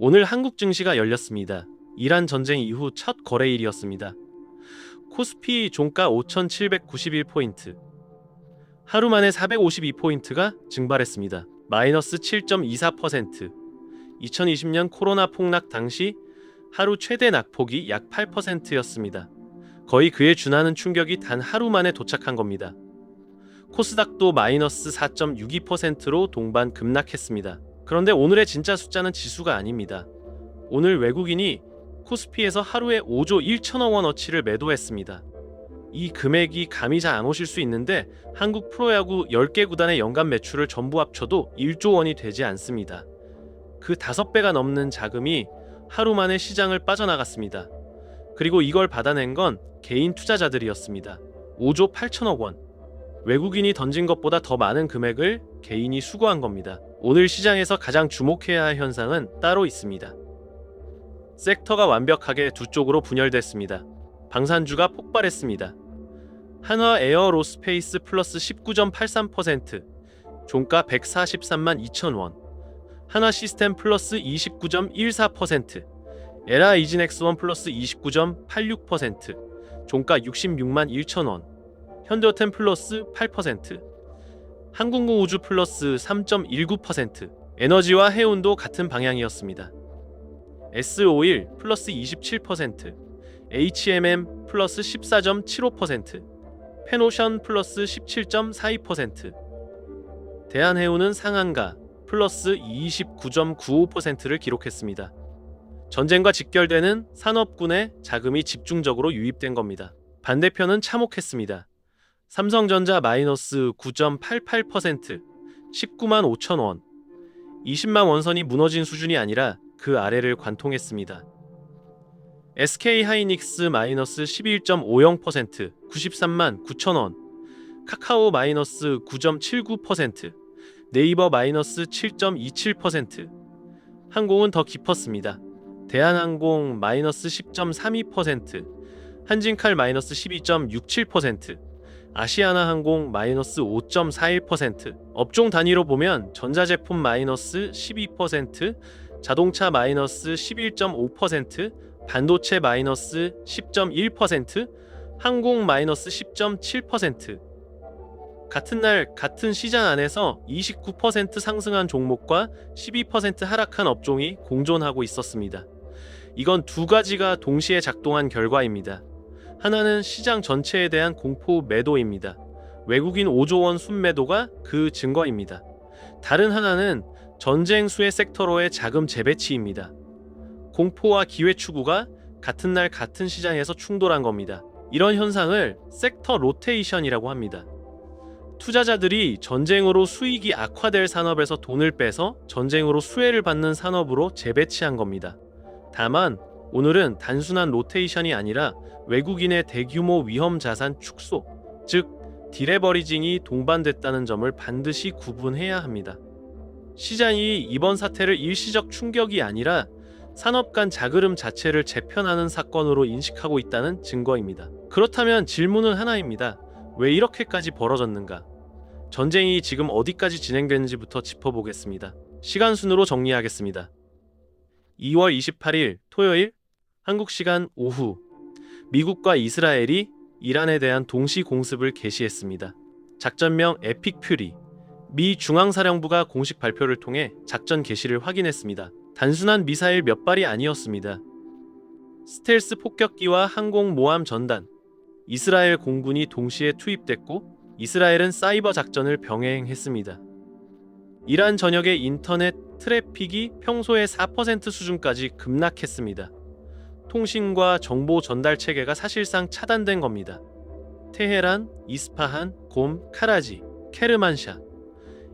오늘 한국 증시가 열렸습니다. 이란 전쟁 이후 첫 거래일이었습니다. 코스피 종가 5,791포인트. 하루 만에 452포인트가 증발했습니다. 마이너스 7.24%. 2020년 코로나 폭락 당시 하루 최대 낙폭이 약 8%였습니다. 거의 그에 준하는 충격이 단 하루 만에 도착한 겁니다. 코스닥도 마이너스 4.62%로 동반 급락했습니다. 그런데 오늘의 진짜 숫자는 지수가 아닙니다. 오늘 외국인이 코스피에서 하루에 5조 1천억 원어치를 매도했습니다. 이 금액이 감이 잘 안 오실 수 있는데 한국 프로야구 10개 구단의 연간 매출을 전부 합쳐도 1조 원이 되지 않습니다. 그 5배가 넘는 자금이 하루 만에 시장을 빠져나갔습니다. 그리고 이걸 받아낸 건 개인 투자자들이었습니다. 5조 8천억 원. 외국인이 던진 것보다 더 많은 금액을 개인이 수거한 겁니다. 오늘 시장에서 가장 주목해야 할 현상은 따로 있습니다. 섹터가 완벽하게 두 쪽으로 분열됐습니다. 방산주가 폭발했습니다. 한화 에어로스페이스 플러스 19.83%, 종가 143만 2천 원. 한화 시스템 플러스 29.14%, 에라 이지넥스원 플러스 29.86%, 종가 66만 1천 원. 현대호템 플러스 8%, 한국무우주 플러스 3.19%, 에너지와 해운도 같은 방향이었습니다. S51 플러스 27%, HMM 플러스 14.75%, 페노션 플러스 17.42%, 대한해운은 상한가 플러스 29.95%를 기록했습니다. 전쟁과 직결되는 산업군에 자금이 집중적으로 유입된 겁니다. 반대편은 참혹했습니다. 삼성전자 마이너스 9.88%, 19만 5천 원. 20만 원선이 무너진 수준이 아니라 그 아래를 관통했습니다. SK하이닉스 마이너스 11.50%, 93만 9천 원. 카카오 마이너스 9.79%, 네이버 마이너스 7.27%. 항공은 더 깊었습니다. 대한항공 마이너스 10.32%, 한진칼 마이너스 12.67%, 아시아나항공 마이너스 5.41%, 업종 단위로 보면 전자제품 마이너스 12%, 자동차 마이너스 11.5%, 반도체 마이너스 10.1%, 항공 마이너스 10.7%. 같은 날 같은 시장 안에서 29% 상승한 종목과 12% 하락한 업종이 공존하고 있었습니다. 이건 두 가지가 동시에 작동한 결과입니다. 하나는 시장 전체에 대한 공포 매도입니다. 외국인 5조 원 순매도가 그 증거입니다. 다른 하나는 전쟁 수혜 섹터로의 자금 재배치입니다. 공포와 기회 추구가 같은 날 같은 시장에서 충돌한 겁니다. 이런 현상을 섹터 로테이션이라고 합니다. 투자자들이 전쟁으로 수익이 악화될 산업에서 돈을 빼서 전쟁으로 수혜를 받는 산업으로 재배치한 겁니다. 다만 오늘은 단순한 로테이션이 아니라 외국인의 대규모 위험 자산 축소, 즉 디레버리징이 동반됐다는 점을 반드시 구분해야 합니다. 시장이 이번 사태를 일시적 충격이 아니라 산업 간 자그름 자체를 재편하는 사건으로 인식하고 있다는 증거입니다. 그렇다면 질문은 하나입니다. 왜 이렇게까지 벌어졌는가? 전쟁이 지금 어디까지 진행되는지부터 짚어보겠습니다. 시간 순으로 정리하겠습니다. 2월 28일 토요일 한국 시간 오후 미국과 이스라엘이 이란에 대한 동시 공습을 개시했습니다. 작전명 에픽 퓨리. 미 중앙사령부가 공식 발표를 통해 작전 개시를 확인했습니다. 단순한 미사일 몇 발이 아니었습니다. 스텔스 폭격기와 항공모함 전단. 이스라엘 공군이 동시에 투입됐고 이스라엘은 사이버 작전을 병행했습니다. 이란 전역의 인터넷 트래픽이 평소의 4% 수준까지 급락했습니다. 통신과 정보 전달 체계가 사실상 차단된 겁니다. 테헤란, 이스파한, 곰, 카라지, 케르만샤.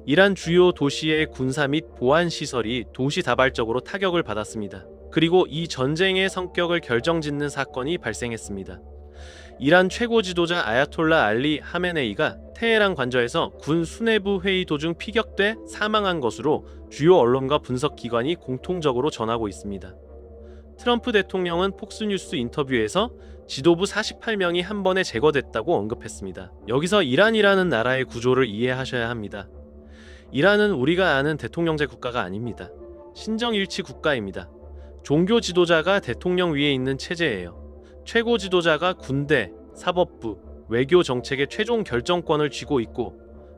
이란 주요 도시의 군사 및 보안 시설이 동시다발적으로 타격을 받았습니다. 그리고 이 전쟁의 성격을 결정짓는 사건이 발생했습니다. 이란 최고 지도자 아야톨라 알리 하메네이가 테헤란 관저에서 군 수뇌부 회의 도중 피격돼 사망한 것으로 주요 언론과 분석기관이 공통적으로 전하고 있습니다. 트럼프 대통령은 폭스뉴스 인터뷰에서 지도부 48명이 한 번에 제거됐다고 언급했습니다. 여기서 이란이라는 나라의 구조를 이해하셔야 합니다. 이란은 우리가 아는 대통령제 국가가 아닙니다. 신정일치 국가입니다. 종교 지도자가 대통령 위에 있는 체제예요. 최고 지도자가 군대, 사법부, 외교 정책의 최종 결정권을 쥐고 있고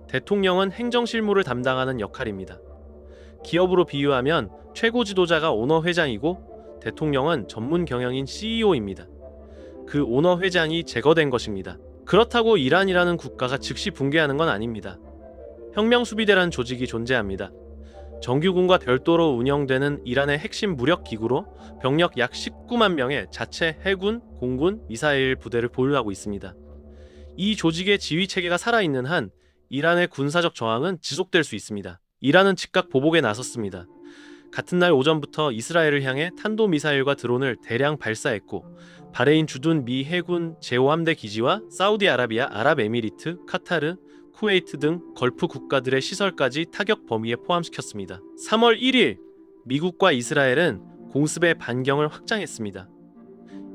대통령은 행정 실무를 담당하는 역할입니다. 기업으로 비유하면 최고 지도자가 오너 회장이고 대통령은 전문 경영인 CEO입니다. 그 오너 회장이 제거된 것입니다. 그렇다고 이란이라는 국가가 즉시 붕괴하는 건 아닙니다. 혁명수비대라는 조직이 존재합니다. 정규군과 별도로 운영되는 이란의 핵심 무력 기구로 병력 약 19만 명의 자체 해군, 공군, 미사일 부대를 보유하고 있습니다. 이 조직의 지휘 체계가 살아있는 한 이란의 군사적 저항은 지속될 수 있습니다. 이란은 즉각 보복에 나섰습니다. 같은 날 오전부터 이스라엘을 향해 탄도미사일과 드론을 대량 발사했고 바레인 주둔 미 해군 제5함대 기지와 사우디아라비아, 아랍에미리트, 카타르, 쿠웨이트 등 걸프 국가들의 시설까지 타격 범위에 포함시켰습니다. 3월 1일 미국과 이스라엘은 공습의 반경을 확장했습니다.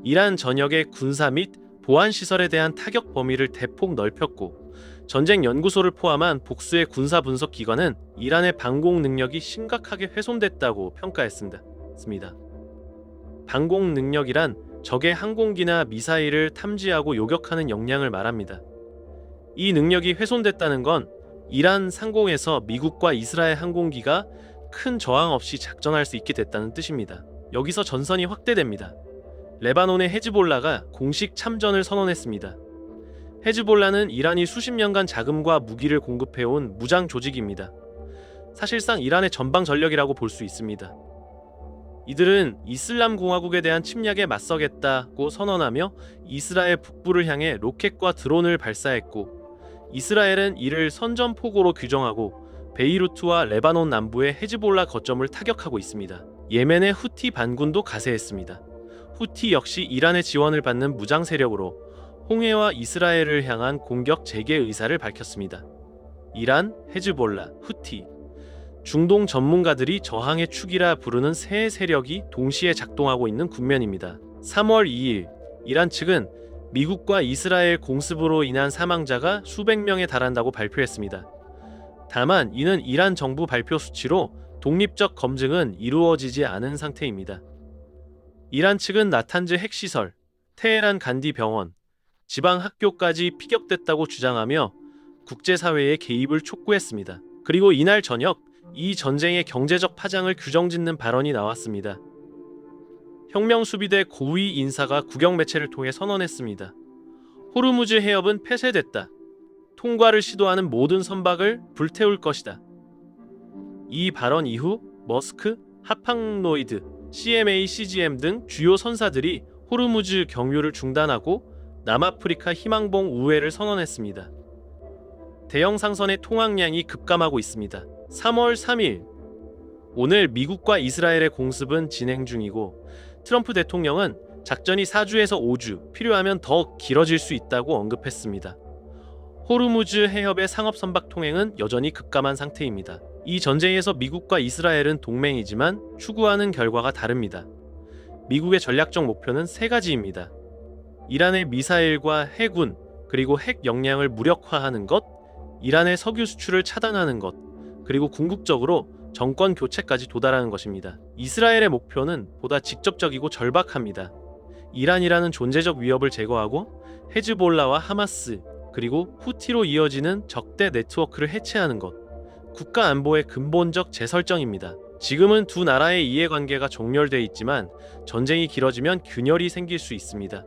이란 전역의 군사 및 보안 시설에 대한 타격 범위를 대폭 넓혔고 전쟁 연구소를 포함한 복수의 군사 분석 기관은 이란의 방공 능력이 심각하게 훼손됐다고 평가했습니다. 방공 능력이란 적의 항공기나 미사일을 탐지하고 요격하는 역량을 말합니다. 이 능력이 훼손됐다는 건 이란 상공에서 미국과 이스라엘 항공기가 큰 저항 없이 작전할 수 있게 됐다는 뜻입니다. 여기서 전선이 확대됩니다. 레바논의 헤즈볼라가 공식 참전을 선언했습니다. 헤즈볼라는 이란이 수십 년간 자금과 무기를 공급해온 무장 조직입니다. 사실상 이란의 전방 전력이라고 볼 수 있습니다. 이들은 이슬람 공화국에 대한 침략에 맞서겠다고 선언하며 이스라엘 북부를 향해 로켓과 드론을 발사했고 이스라엘은 이를 선전포고로 규정하고 베이루트와 레바논 남부의 헤즈볼라 거점을 타격하고 있습니다. 예멘의 후티 반군도 가세했습니다. 후티 역시 이란의 지원을 받는 무장 세력으로 홍해와 이스라엘을 향한 공격 재개 의사를 밝혔습니다. 이란, 헤즈볼라, 후티 중동 전문가들이 저항의 축이라 부르는 세 세력이 동시에 작동하고 있는 국면입니다. 3월 2일 이란 측은 미국과 이스라엘 공습으로 인한 사망자가 수백 명에 달한다고 발표했습니다. 다만 이는 이란 정부 발표 수치로 독립적 검증은 이루어지지 않은 상태입니다. 이란 측은 나탄즈 핵시설, 테헤란 간디 병원, 지방 학교까지 피격됐다고 주장하며 국제사회의 개입을 촉구했습니다. 그리고 이날 저녁 이 전쟁의 경제적 파장을 규정짓는 발언이 나왔습니다. 혁명수비대 고위 인사가 국영 매체를 통해 선언했습니다. 호르무즈 해협은 폐쇄됐다. 통과를 시도하는 모든 선박을 불태울 것이다. 이 발언 이후 머스크, 하팡노이드, CMA, CGM 등 주요 선사들이 호르무즈 경유를 중단하고 남아프리카 희망봉 우회를 선언했습니다. 대형 상선의 통항량이 급감하고 있습니다. 3월 3일 오늘 미국과 이스라엘의 공습은 진행 중이고 트럼프 대통령은 작전이 4주에서 5주, 필요하면 더 길어질 수 있다고 언급했습니다. 호르무즈 해협의 상업 선박 통행은 여전히 급감한 상태입니다. 이 전쟁에서 미국과 이스라엘은 동맹이지만 추구하는 결과가 다릅니다. 미국의 전략적 목표는 세 가지입니다. 이란의 미사일과 해군, 그리고 핵 역량을 무력화하는 것, 이란의 석유 수출을 차단하는 것, 그리고 궁극적으로 정권 교체까지 도달하는 것입니다. 이스라엘의 목표는 보다 직접적이고 절박합니다. 이란이라는 존재적 위협을 제거하고 헤즈볼라와 하마스, 그리고 후티로 이어지는 적대 네트워크를 해체하는 것, 국가 안보의 근본적 재설정입니다. 지금은 두 나라의 이해관계가 정렬돼 있지만 전쟁이 길어지면 균열이 생길 수 있습니다.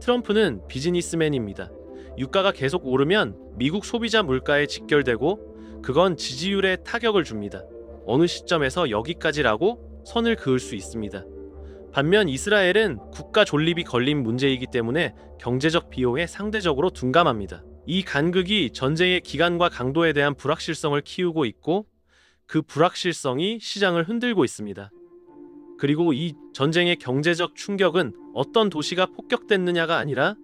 트럼프는 비즈니스맨입니다. 유가가 계속 오르면 미국 소비자 물가에 직결되고 그건 지지율에 타격을 줍니다. 어느 시점에서 여기까지라고 선을 그을 수 있습니다. 반면 이스라엘은 국가 존립이 걸린 문제이기 때문에 경제적 비용에 상대적으로 둔감합니다. 이 간극이 전쟁의 기간과 강도에 대한 불확실성을 키우고 있고 그 불확실성이 시장을 흔들고 있습니다. 그리고 이 전쟁의 경제적 충격은 어떤 도시가 폭격됐느냐가 아니라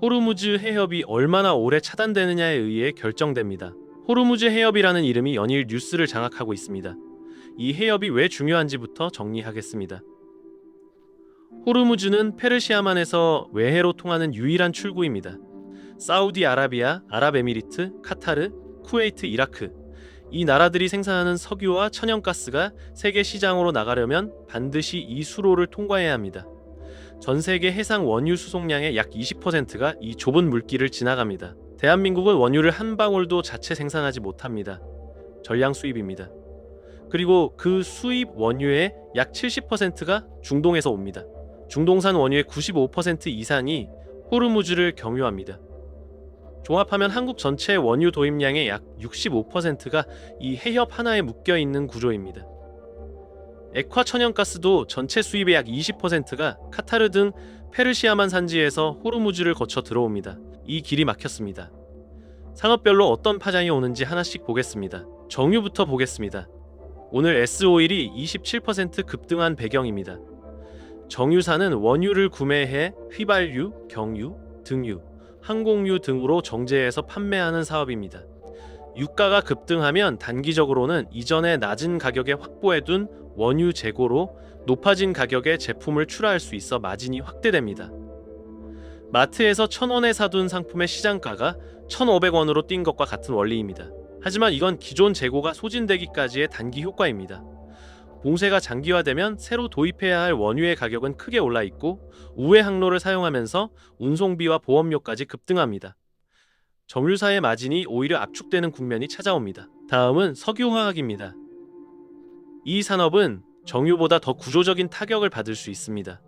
호르무즈 해협이 얼마나 오래 차단되느냐에 의해 결정됩니다. 호르무즈 해협이라는 이름이 연일 뉴스를 장악하고 있습니다. 이 해협이 왜 중요한지부터 정리하겠습니다. 호르무즈는 페르시아만에서 외해로 통하는 유일한 출구입니다. 사우디아라비아, 아랍에미리트, 카타르, 쿠웨이트, 이라크 이 나라들이 생산하는 석유와 천연가스가 세계 시장으로 나가려면 반드시 이 수로를 통과해야 합니다. 전 세계 해상 원유 수송량의 약 20%가 이 좁은 물길을 지나갑니다. 대한민국은 원유를 한 방울도 자체 생산하지 못합니다. 전량 수입입니다. 그리고 그 수입 원유의 약 70%가 중동에서 옵니다. 중동산 원유의 95% 이상이 호르무즈를 경유합니다. 종합하면 한국 전체 원유 도입량의 약 65%가 이 해협 하나에 묶여있는 구조입니다. 액화 천연가스도 전체 수입의 약 20%가 카타르 등 페르시아만 산지에서 호르무즈를 거쳐 들어옵니다. 이 길이 막혔습니다. 산업별로 어떤 파장이 오는지 하나씩 보겠습니다. 정유부터 보겠습니다. 오늘 S오일이 27% 급등한 배경입니다. 정유사는 원유를 구매해 휘발유, 경유, 등유, 항공유 등으로 정제해서 판매하는 사업입니다. 유가가 급등하면 단기적으로는 이전에 낮은 가격에 확보해둔 원유 재고로 높아진 가격의 제품을 출하할 수 있어 마진이 확대됩니다. 마트에서 1,000원에 사둔 상품의 시장가가 1,500원으로 뛴 것과 같은 원리입니다. 하지만 이건 기존 재고가 소진되기까지의 단기 효과입니다. 봉쇄가 장기화되면 새로 도입해야 할 원유의 가격은 크게 올라 있고 우회 항로를 사용하면서 운송비와 보험료까지 급등합니다. 정유사의 마진이 오히려 압축되는 국면이 찾아옵니다. 다음은 석유화학입니다. 이 산업은 정유보다 더 구조적인 타격을 받을 수 있습니다.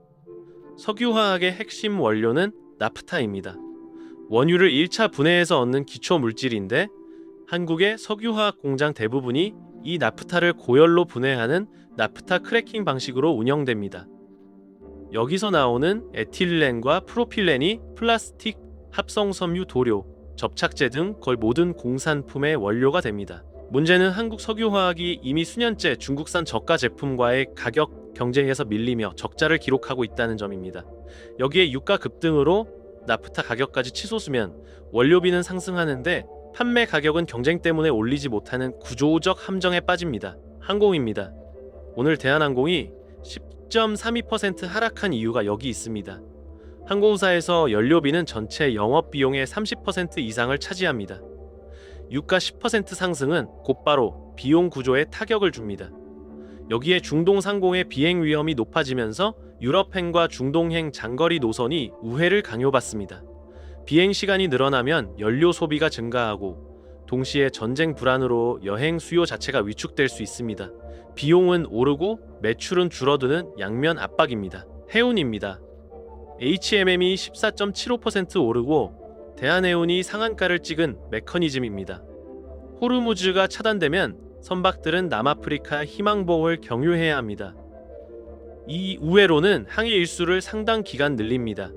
석유화학의 핵심 원료는 나프타입니다. 원유를 1차 분해해서 얻는 기초 물질인데 한국의 석유화학 공장 대부분이 이 나프타를 고열로 분해하는 나프타 크래킹 방식으로 운영됩니다. 여기서 나오는 에틸렌과 프로필렌이 플라스틱, 합성섬유 도료, 접착제 등 거의 모든 공산품의 원료가 됩니다. 문제는 한국 석유화학이 이미 수년째 중국산 저가 제품과의 가격 경쟁에서 밀리며 적자를 기록하고 있다는 점입니다. 여기에 유가 급등으로 나프타 가격까지 치솟으면 원료비는 상승하는데 판매 가격은 경쟁 때문에 올리지 못하는 구조적 함정에 빠집니다. 항공입니다. 오늘 대한항공이 10.32% 하락한 이유가 여기 있습니다. 항공사에서 연료비는 전체 영업비용의 30% 이상을 차지합니다. 유가 10% 상승은 곧바로 비용 구조에 타격을 줍니다. 여기에 중동 상공의 비행 위험이 높아지면서 유럽행과 중동행 장거리 노선이 우회를 강요받습니다. 비행 시간이 늘어나면 연료 소비가 증가하고 동시에 전쟁 불안으로 여행 수요 자체가 위축될 수 있습니다. 비용은 오르고 매출은 줄어드는 양면 압박입니다. 해운입니다. HMM이 14.75% 오르고 대한해운이 상한가를 찍은 메커니즘입니다. 호르무즈가 차단되면 선박들은 남아프리카 희망보호를 경유해야 합니다. 이 우회로는 항해 일수를 상당 기간 늘립니다.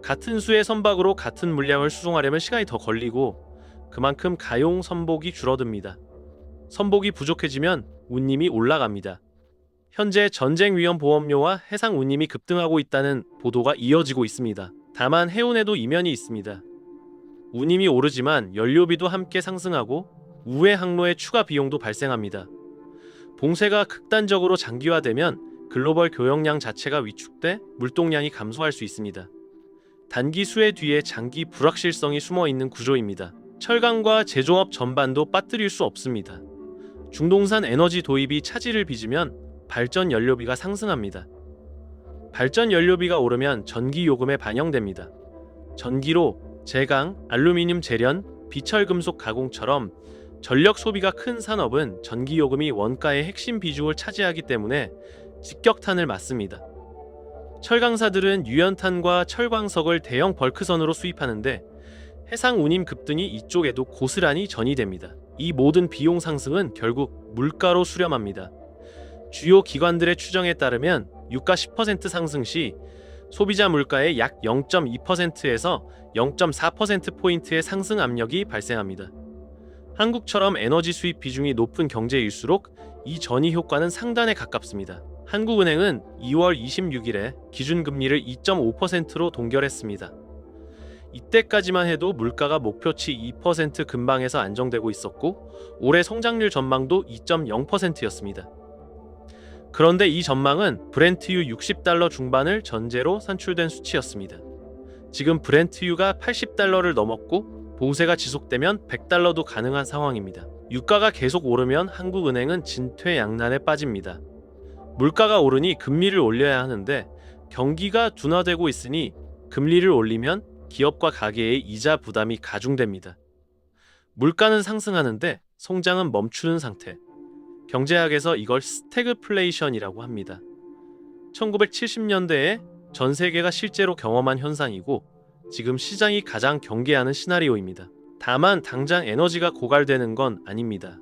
같은 수의 선박으로 같은 물량을 수송하려면 시간이 더 걸리고 그만큼 가용 선복이 줄어듭니다. 선복이 부족해지면 운임이 올라갑니다. 현재 전쟁 위험 보험료와 해상 운임이 급등하고 있다는 보도가 이어지고 있습니다. 다만 해운에도 이면이 있습니다. 운임이 오르지만 연료비도 함께 상승하고 우회 항로의 추가 비용도 발생합니다. 봉쇄가 극단적으로 장기화되면 글로벌 교역량 자체가 위축돼 물동량이 감소할 수 있습니다. 단기 수혜 뒤에 장기 불확실성이 숨어있는 구조입니다. 철강과 제조업 전반도 빠뜨릴 수 없습니다. 중동산 에너지 도입이 차질을 빚으면 발전 연료비가 상승합니다. 발전 연료비가 오르면 전기 요금에 반영됩니다. 전기로 제강, 알루미늄 제련, 비철금속 가공처럼 전력 소비가 큰 산업은 전기 요금이 원가의 핵심 비중을 차지하기 때문에 직격탄을 맞습니다. 철강사들은 유연탄과 철광석을 대형 벌크선으로 수입하는데 해상 운임 급등이 이쪽에도 고스란히 전이됩니다. 이 모든 비용 상승은 결국 물가로 수렴합니다. 주요 기관들의 추정에 따르면 유가 10% 상승 시 소비자 물가의 약 0.2%에서 0.4%포인트의 상승 압력이 발생합니다. 한국처럼 에너지 수입 비중이 높은 경제일수록 이 전이 효과는 상단에 가깝습니다. 한국은행은 2월 26일에 기준금리를 2.5%로 동결했습니다. 이때까지만 해도 물가가 목표치 2% 근방에서 안정되고 있었고 올해 성장률 전망도 2.0%였습니다. 그런데 이 전망은 브렌트유 60달러 중반을 전제로 산출된 수치였습니다. 지금 브렌트유가 80달러를 넘었고 봉쇄가 지속되면 100달러도 가능한 상황입니다. 유가가 계속 오르면 한국은행은 진퇴양난에 빠집니다. 물가가 오르니 금리를 올려야 하는데 경기가 둔화되고 있으니 금리를 올리면 기업과 가계의 이자 부담이 가중됩니다. 물가는 상승하는데 성장은 멈추는 상태. 경제학에서 이걸 스태그플레이션이라고 합니다. 1970년대에 전 세계가 실제로 경험한 현상이고 지금 시장이 가장 경계하는 시나리오입니다. 다만 당장 에너지가 고갈되는 건 아닙니다.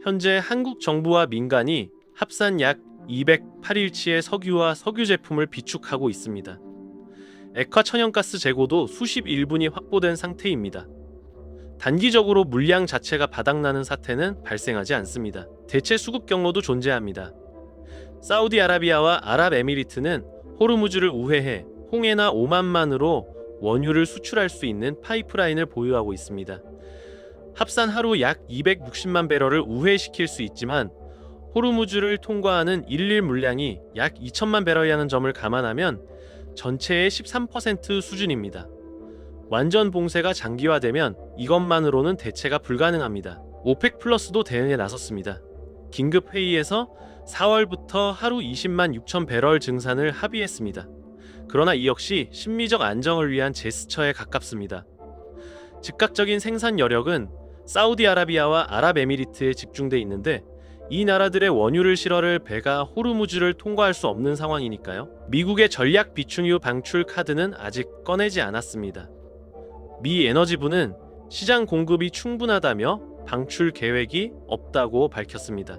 현재 한국 정부와 민간이 합산 약 208일치의 석유와 석유 제품을 비축하고 있습니다. 액화 천연가스 재고도 수십 일분이 확보된 상태입니다. 단기적으로 물량 자체가 바닥나는 사태는 발생하지 않습니다. 대체 수급 경로도 존재합니다. 사우디아라비아와 아랍에미리트는 호르무즈를 우회해 홍해나 오만만으로 원유를 수출할 수 있는 파이프라인을 보유하고 있습니다. 합산 하루 약 260만 배럴을 우회시킬 수 있지만 호르무즈를 통과하는 일일 물량이 약 2천만 배럴이라는 점을 감안하면 전체의 13% 수준입니다. 완전 봉쇄가 장기화되면 이것만으로는 대체가 불가능합니다. 오펙 플러스도 대응에 나섰습니다. 긴급 회의에서 4월부터 하루 20만 6천 배럴 증산을 합의했습니다. 그러나 이 역시 심리적 안정을 위한 제스처에 가깝습니다. 즉각적인 생산 여력은 사우디아라비아와 아랍에미리트에 집중돼 있는데 이 나라들의 원유를 실어를 배가 호르무즈를 통과할 수 없는 상황이니까요. 미국의 전략 비축유 방출 카드는 아직 꺼내지 않았습니다. 미 에너지부는 시장 공급이 충분하다며 방출 계획이 없다고 밝혔습니다.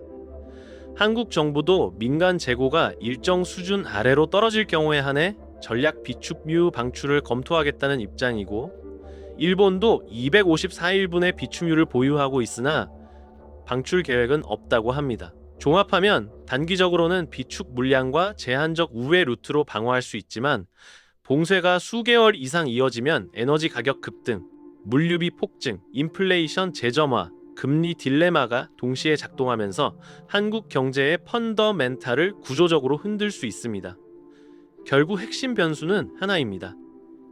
한국 정부도 민간 재고가 일정 수준 아래로 떨어질 경우에 한해 전략 비축유 방출을 검토하겠다는 입장이고 일본도 254일분의 비축유를 보유하고 있으나 방출 계획은 없다고 합니다. 종합하면 단기적으로는 비축 물량과 제한적 우회 루트로 방어할 수 있지만 봉쇄가 수개월 이상 이어지면 에너지 가격 급등, 물류비 폭증, 인플레이션 재점화, 금리 딜레마가 동시에 작동하면서 한국 경제의 펀더멘탈을 구조적으로 흔들 수 있습니다. 결국 핵심 변수는 하나입니다.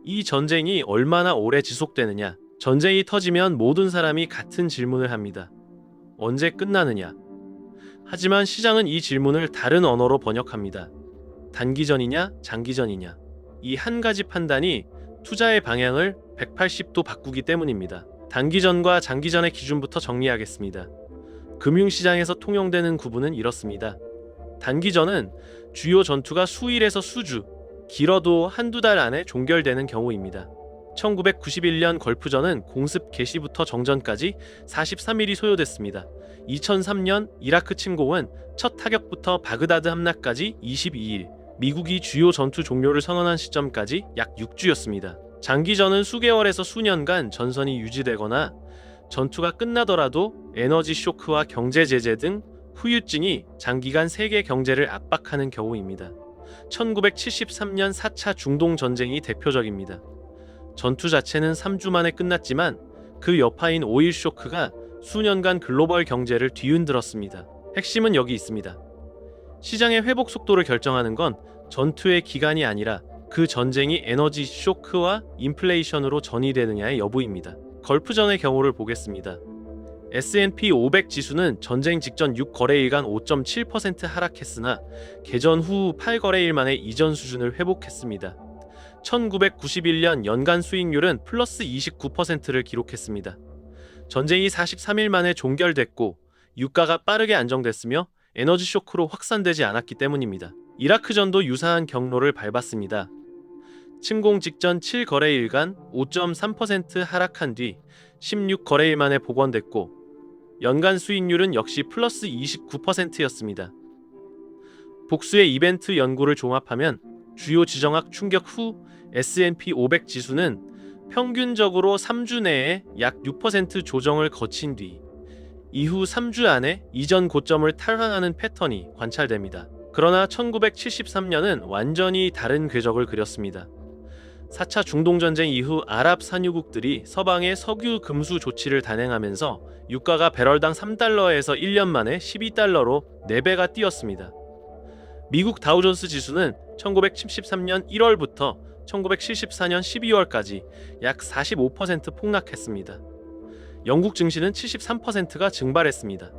이 전쟁이 얼마나 오래 지속되느냐. 전쟁이 터지면 모든 사람이 같은 질문을 합니다. 언제 끝나느냐? 하지만 시장은 이 질문을 다른 언어로 번역합니다. 단기전이냐, 장기전이냐? 이 한 가지 판단이 투자의 방향을 180도 바꾸기 때문입니다. 단기전과 장기전의 기준부터 정리하겠습니다. 금융시장에서 통용되는 구분은 이렇습니다. 단기전은 주요 전투가 수일에서 수주, 길어도 한두 달 안에 종결되는 경우입니다. 1991년 걸프전은 공습 개시부터 정전까지 43일이 소요됐습니다. 2003년 이라크 침공은 첫 타격부터 바그다드 함락까지 22일, 미국이 주요 전투 종료를 선언한 시점까지 약 6주였습니다. 장기전은 수개월에서 수년간 전선이 유지되거나 전투가 끝나더라도 에너지 쇼크와 경제 제재 등 후유증이 장기간 세계 경제를 압박하는 경우입니다. 1973년 4차 중동 전쟁이 대표적입니다. 전투 자체는 3주 만에 끝났지만 그 여파인 오일 쇼크가 수년간 글로벌 경제를 뒤흔들었습니다. 핵심은 여기 있습니다. 시장의 회복 속도를 결정하는 건 전투의 기간이 아니라 그 전쟁이 에너지 쇼크와 인플레이션으로 전이되느냐의 여부입니다. 걸프전의 경우를 보겠습니다. S&P 500 지수는 전쟁 직전 6거래일간 5.7% 하락했으나 개전 후 8거래일 만에 이전 수준을 회복했습니다. 1991년 연간 수익률은 플러스 29%를 기록했습니다. 전쟁이 43일 만에 종결됐고 유가가 빠르게 안정됐으며 에너지 쇼크로 확산되지 않았기 때문입니다. 이라크전도 유사한 경로를 밟았습니다. 침공 직전 7거래일간 5.3% 하락한 뒤 16거래일 만에 복원됐고 연간 수익률은 역시 플러스 29%였습니다. 복수의 이벤트 연구를 종합하면 주요 지정학 충격 후 S&P 500 지수는 평균적으로 3주 내에 약 6% 조정을 거친 뒤 이후 3주 안에 이전 고점을 탈환하는 패턴이 관찰됩니다. 그러나 1973년은 완전히 다른 궤적을 그렸습니다. 4차 중동전쟁 이후 아랍 산유국들이 서방의 석유 금수 조치를 단행하면서 유가가 배럴당 3달러에서 1년 만에 12달러로 4배가 뛰었습니다. 미국 다우존스 지수는 1973년 1월부터 1974년 12월까지 약 45% 폭락했습니다. 영국 증시는 73%가 증발했습니다.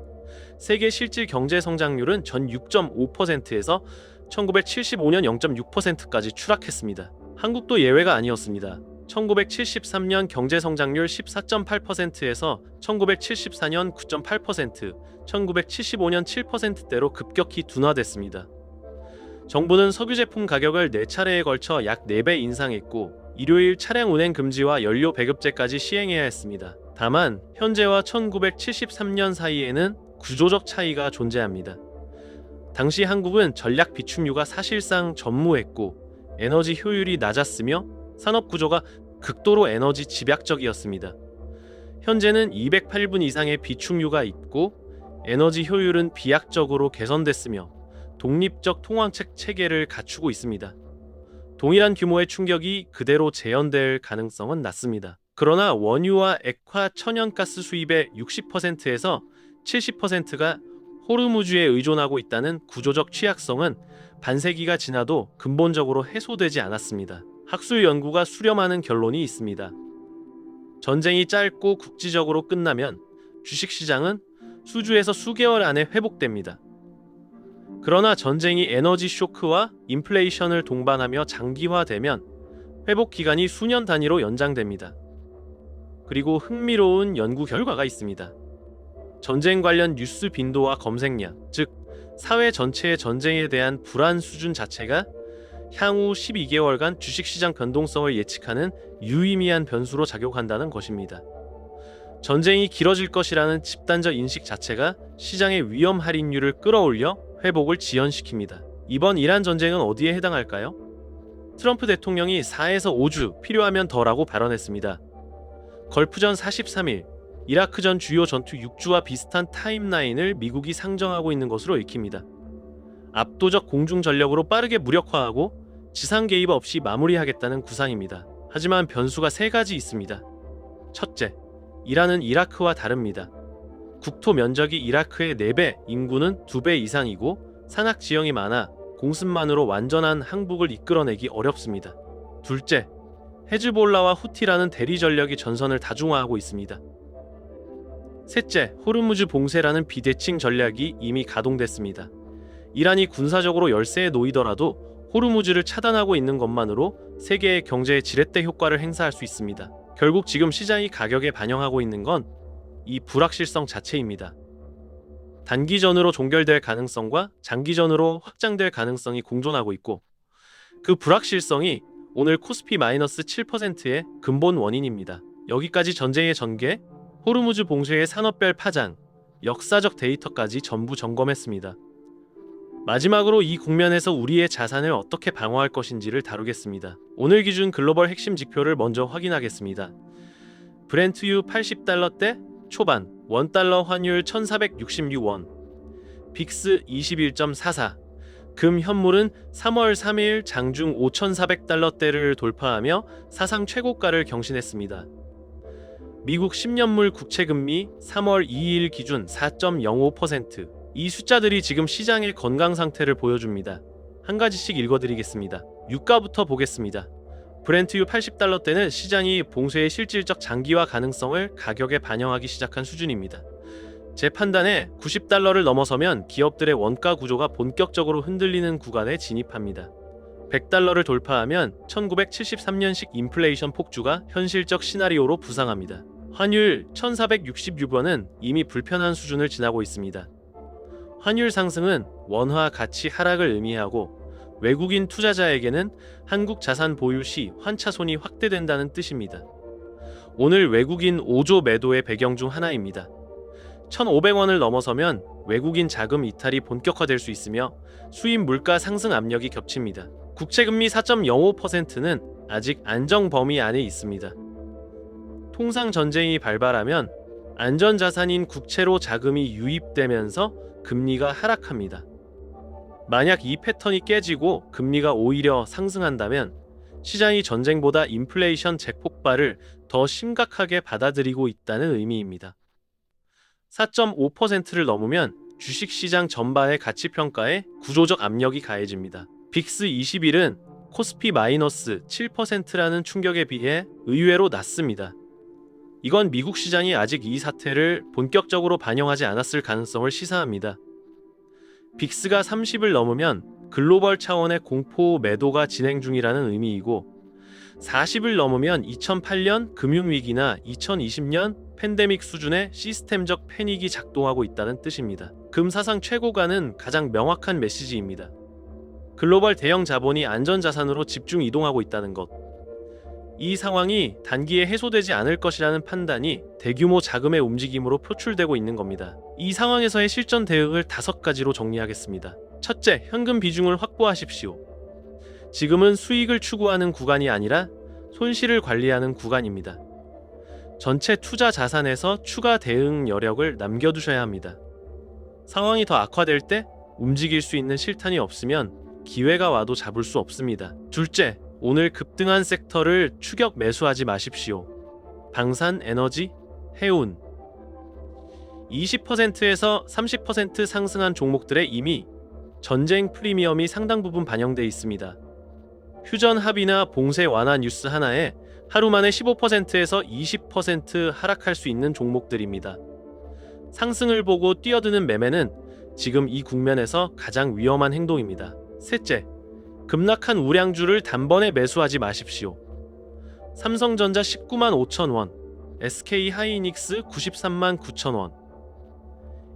세계 실질 경제 성장률은 전 6.5%에서 1975년 0.6%까지 추락했습니다. 한국도 예외가 아니었습니다. 1973년 경제 성장률 14.8%에서 1974년 9.8%, 1975년 7%대로 급격히 둔화됐습니다. 정부는 석유 제품 가격을 4차례에 걸쳐 약 4배 인상했고 일요일 차량 운행 금지와 연료 배급제까지 시행해야 했습니다. 다만 현재와 1973년 사이에는 구조적 차이가 존재합니다. 당시 한국은 전략 비축유가 사실상 전무했고 에너지 효율이 낮았으며 산업 구조가 극도로 에너지 집약적이었습니다. 현재는 208분 이상의 비축유가 있고 에너지 효율은 비약적으로 개선됐으며 독립적 통화책 체계를 갖추고 있습니다. 동일한 규모의 충격이 그대로 재현될 가능성은 낮습니다. 그러나 원유와 액화 천연가스 수입의 60%에서 70%가 호르무즈에 의존하고 있다는 구조적 취약성은 반세기가 지나도 근본적으로 해소되지 않았습니다. 학술 연구가 수렴하는 결론이 있습니다. 전쟁이 짧고 국지적으로 끝나면 주식시장은 수주에서 수개월 안에 회복됩니다. 그러나 전쟁이 에너지 쇼크와 인플레이션을 동반하며 장기화되면 회복 기간이 수년 단위로 연장됩니다. 그리고 흥미로운 연구 결과가 있습니다. 전쟁 관련 뉴스 빈도와 검색량, 즉 사회 전체의 전쟁에 대한 불안 수준 자체가 향후 12개월간 주식시장 변동성을 예측하는 유의미한 변수로 작용한다는 것입니다. 전쟁이 길어질 것이라는 집단적 인식 자체가 시장의 위험 할인율을 끌어올려 회복을 지연시킵니다. 이번 이란 전쟁은 어디에 해당할까요? 트럼프 대통령이 4에서 5주 필요하면 더라고 발언했습니다. 걸프전 43일, 이라크전 주요 전투 6주와 비슷한 타임라인을 미국이 상정하고 있는 것으로 읽힙니다. 압도적 공중 전력으로 빠르게 무력화하고 지상 개입 없이 마무리하겠다는 구상입니다. 하지만 변수가 3가지 있습니다. 첫째, 이란은 이라크와 다릅니다. 국토 면적이 이라크의 4배, 인구는 2배 이상이고 산악 지형이 많아 공습만으로 완전한 항복을 이끌어내기 어렵습니다. 둘째, 헤즈볼라와 후티라는 대리 전력이 전선을 다중화하고 있습니다. 셋째, 호르무즈 봉쇄라는 비대칭 전략이 이미 가동됐습니다. 이란이 군사적으로 열세에 놓이더라도 호르무즈를 차단하고 있는 것만으로 세계의 경제에 지렛대 효과를 행사할 수 있습니다. 결국 지금 시장이 가격에 반영하고 있는 건 이 불확실성 자체입니다. 단기전으로 종결될 가능성과 장기전으로 확장될 가능성이 공존하고 있고 그 불확실성이 오늘 코스피 마이너스 7%의 근본 원인입니다. 여기까지 전쟁의 전개, 호르무즈 봉쇄의 산업별 파장, 역사적 데이터까지 전부 점검했습니다. 마지막으로 이 국면에서 우리의 자산을 어떻게 방어할 것인지를 다루겠습니다. 오늘 기준 글로벌 핵심 지표를 먼저 확인하겠습니다. 브렌트유 80달러대 초반, 원달러 환율 1466원, 빅스 21.44, 금 현물은 3월 3일 장중 5,400달러대를 돌파하며 사상 최고가를 경신했습니다. 미국 10년물 국채금리 3월 2일 기준 4.05%. 이 숫자들이 지금 시장의 건강 상태를 보여줍니다. 한 가지씩 읽어드리겠습니다. 유가부터 보겠습니다. 브렌트유 80달러대는 시장이 봉쇄의 실질적 장기화 가능성을 가격에 반영하기 시작한 수준입니다. 제 판단에 90달러를 넘어서면 기업들의 원가 구조가 본격적으로 흔들리는 구간에 진입합니다. 100달러를 돌파하면 1973년식 인플레이션 폭주가 현실적 시나리오로 부상합니다. 환율 1466원은 이미 불편한 수준을 지나고 있습니다. 환율 상승은 원화 가치 하락을 의미하고 외국인 투자자에게는 한국 자산 보유 시 환차손이 확대된다는 뜻입니다. 오늘 외국인 5조 매도의 배경 중 하나입니다. 1,500원을 넘어서면 외국인 자금 이탈이 본격화될 수 있으며 수입 물가 상승 압력이 겹칩니다. 국채금리 4.05%는 아직 안정 범위 안에 있습니다. 통상 전쟁이 발발하면 안전자산인 국채로 자금이 유입되면서 금리가 하락합니다. 만약 이 패턴이 깨지고 금리가 오히려 상승한다면 시장이 전쟁보다 인플레이션 재폭발을 더 심각하게 받아들이고 있다는 의미입니다. 4.5%를 넘으면 주식시장 전반의 가치평가에 구조적 압력이 가해집니다. 빅스 21은 코스피 마이너스 7%라는 충격에 비해 의외로 낮습니다. 이건 미국 시장이 아직 이 사태를 본격적으로 반영하지 않았을 가능성을 시사합니다. 빅스가 30을 넘으면 글로벌 차원의 공포 매도가 진행 중이라는 의미이고 40을 넘으면 2008년 금융위기나 2020년 팬데믹 수준의 시스템적 패닉이 작동하고 있다는 뜻입니다. 금 사상 최고가는 가장 명확한 메시지입니다. 글로벌 대형 자본이 안전자산으로 집중 이동하고 있다는 것. 이 상황이 단기에 해소되지 않을 것이라는 판단이 대규모 자금의 움직임으로 표출되고 있는 겁니다. 이 상황에서의 실전 대응을 5가지로 정리하겠습니다. 첫째, 현금 비중을 확보하십시오. 지금은 수익을 추구하는 구간이 아니라 손실을 관리하는 구간입니다. 전체 투자 자산에서 추가 대응 여력을 남겨두셔야 합니다. 상황이 더 악화될 때 움직일 수 있는 실탄이 없으면 기회가 와도 잡을 수 없습니다. 둘째, 오늘 급등한 섹터를 추격 매수하지 마십시오. 방산, 에너지, 해운 20%에서 30% 상승한 종목들에 이미 전쟁 프리미엄이 상당 부분 반영돼 있습니다. 휴전 합의나 봉쇄 완화 뉴스 하나에 하루 만에 15%에서 20% 하락할 수 있는 종목들입니다. 상승을 보고 뛰어드는 매매는 지금 이 국면에서 가장 위험한 행동입니다. 셋째, 급락한 우량주를 단번에 매수하지 마십시오. 삼성전자 19만 5천 원, SK 하이닉스 93만 9천 원.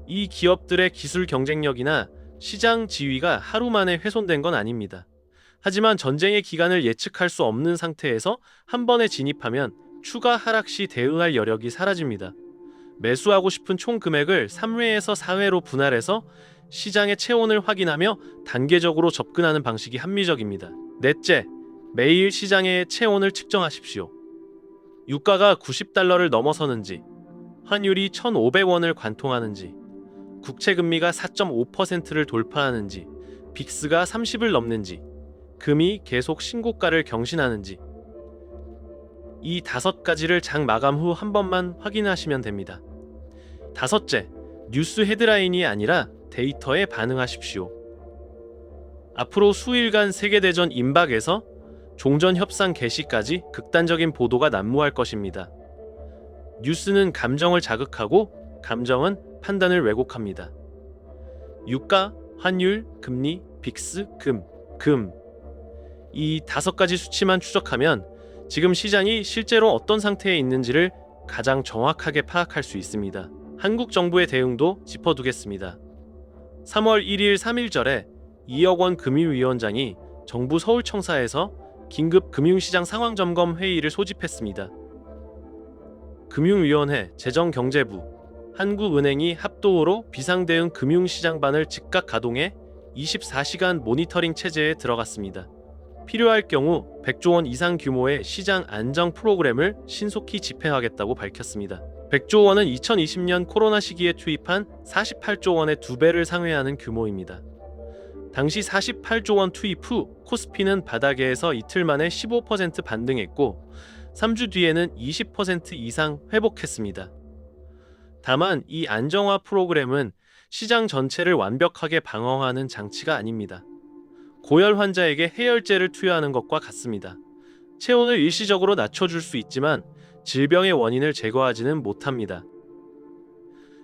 이 기업들의 기술 경쟁력이나 시장 지위가 하루 만에 훼손된 건 아닙니다. 하지만 전쟁의 기간을 예측할 수 없는 상태에서 한 번에 진입하면 추가 하락 시 대응할 여력이 사라집니다. 매수하고 싶은 총 금액을 3회에서 4회로 분할해서 시장의 체온을 확인하며 단계적으로 접근하는 방식이 합리적입니다. 넷째, 매일 시장의 체온을 측정하십시오. 유가가 90달러를 넘어서는지, 환율이 1,500원을 관통하는지, 국채금리가 4.5%를 돌파하는지, 빅스가 30을 넘는지, 금이 계속 신고가를 경신하는지 이 5가지를 장 마감 후 한 번만 확인하시면 됩니다. 다섯째, 뉴스 헤드라인이 아니라 데이터에 반응하십시오. 앞으로 수일간 세계대전 임박에서 종전 협상 개시까지 극단적인 보도가 난무할 것입니다. 뉴스는 감정을 자극하고 감정은 판단을 왜곡합니다. 유가, 환율, 금리, 빅스, 금. 이 5가지 수치만 추적하면 지금 시장이 실제로 어떤 상태에 있는지를 가장 정확하게 파악할 수 있습니다. 한국 정부의 대응도 짚어두겠습니다. 3월 1일 3일절에 이혁원 금융위원장이 정부 서울청사에서 긴급 금융시장 상황점검 회의를 소집했습니다. 금융위원회, 재정경제부, 한국은행이 합동으로 비상대응 금융시장반을 즉각 가동해 24시간 모니터링 체제에 들어갔습니다. 필요할 경우 100조 원 이상 규모의 시장 안정 프로그램을 신속히 집행하겠다고 밝혔습니다. 100조 원은 2020년 코로나 시기에 투입한 48조 원의 2배를 상회하는 규모입니다. 당시 48조 원 투입 후 코스피는 바닥에서 이틀 만에 15% 반등했고 3주 뒤에는 20% 이상 회복했습니다. 다만 이 안정화 프로그램은 시장 전체를 완벽하게 방어하는 장치가 아닙니다. 고열 환자에게 해열제를 투여하는 것과 같습니다. 체온을 일시적으로 낮춰줄 수 있지만 질병의 원인을 제거하지는 못합니다.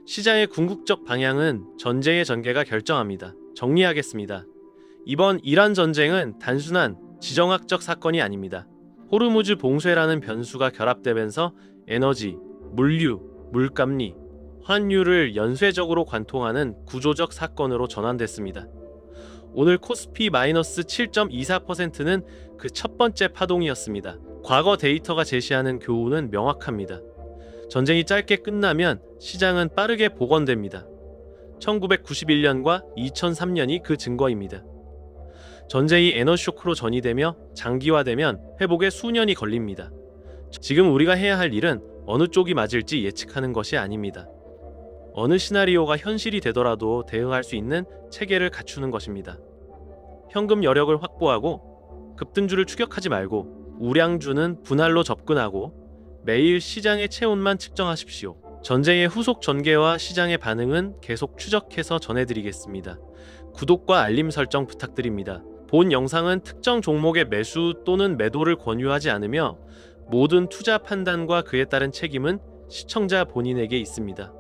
시장의 궁극적 방향은 전쟁의 전개가 결정합니다. 정리하겠습니다. 이번 이란 전쟁은 단순한 지정학적 사건이 아닙니다. 호르무즈 봉쇄라는 변수가 결합되면서 에너지, 물류, 물감리, 환율을 연쇄적으로 관통하는 구조적 사건으로 전환됐습니다. 오늘 코스피 마이너스 7.24%는 그 첫 번째 파동이었습니다. 과거 데이터가 제시하는 교훈은 명확합니다. 전쟁이 짧게 끝나면 시장은 빠르게 복원됩니다. 1991년과 2003년이 그 증거입니다. 전쟁이 에너지 쇼크로 전이되며 장기화되면 회복에 수년이 걸립니다. 지금 우리가 해야 할 일은 어느 쪽이 맞을지 예측하는 것이 아닙니다. 어느 시나리오가 현실이 되더라도 대응할 수 있는 체계를 갖추는 것입니다. 현금 여력을 확보하고 급등주를 추격하지 말고 우량주는 분할로 접근하고 매일 시장의 체온만 측정하십시오. 전쟁의 후속 전개와 시장의 반응은 계속 추적해서 전해드리겠습니다. 구독과 알림 설정 부탁드립니다. 본 영상은 특정 종목의 매수 또는 매도를 권유하지 않으며 모든 투자 판단과 그에 따른 책임은 시청자 본인에게 있습니다.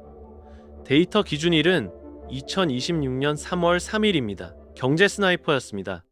데이터 기준일은 2026년 3월 3일입니다. 경제 스나이퍼였습니다.